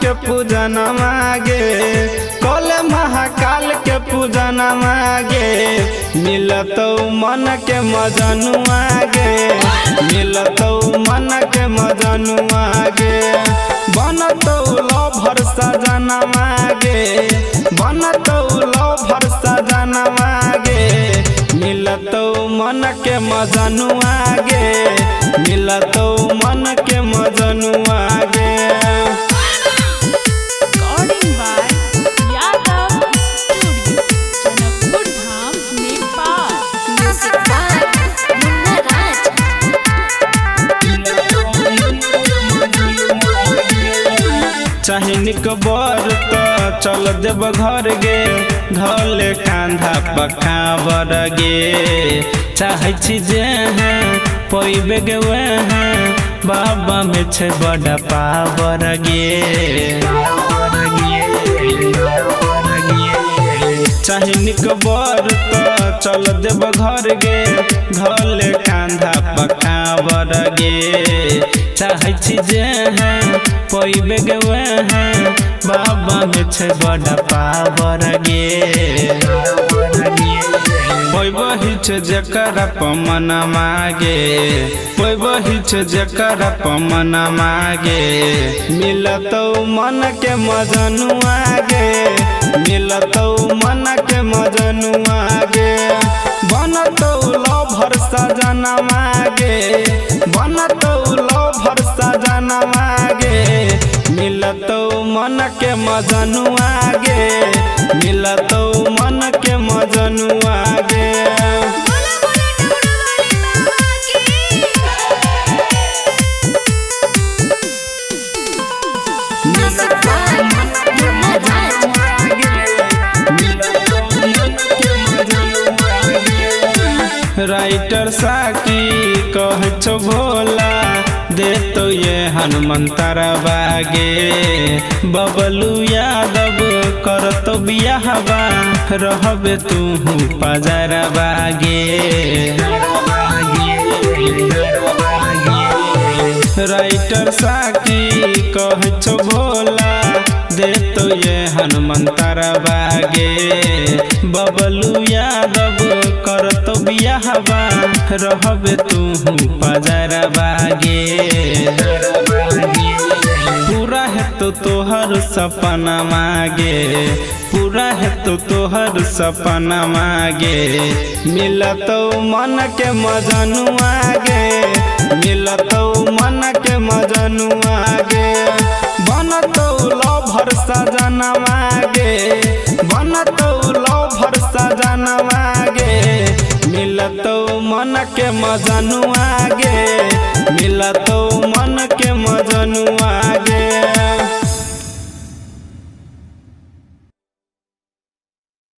के पूजन मागे, कोले महाकाल के पूजन मागे। मिलतौ मन के मजनुआ गे, मिलतौ मन के मजनुआ गे। बनतौ लभर सजन मागे, बनतौ लभर सजन मागे। मिलतौ मन के मजनुआ गे, मिलतौ मन के मजनुआ गे। चाहे निक बर तो चल देव घर गे, धले कांधा पखावर गे। चाहे जे हैं पैबे गे वहाँ, बाबा में छे बड़ा पावर गे। चाहे निक बर तो चल देव घर गे, धले कांधा पखावर गे। चाहे जे हैं पैबे गे वहाँ, बाबा में छे बड़ा पावर गे। पैबही छे जकरा पमन मागे, पैबही छे जकरा पमन मागे। मिलतौ मन के मजनुआ गे, मिलतौ मन के मजनुआ गे। बनतौ लभर सजन मागे, बनतौ लभर सजन मागे। मिलतौ मन के मजनुआ गे, मिलतौ मन के मजनुआ गे। राइटर साकी कह छो भोला, दे तो ये हनुमंतरा बागे। बबलू यादव कर तो बियाहबा, रहबे तू पजरा बागे। राइटर साकी कह छो भोला, दे तो ये हनुमंतरा बागे। बबलू यादव कर तो बियाहबा, रहबे तू पजरा बागे। पूरा है तो तोहर सपना मागे, पूरा है तो तोहर सपना मागे। मिलतौ मन के मजनुआ गे, मिलतौ मन के मजनुआ गे। बनतौ लभर सजन मागे, बनतौ लभर सजन मागे। मिलतौ मन के मजनुआ गे, मिलतौ मन के मजनुआ गे।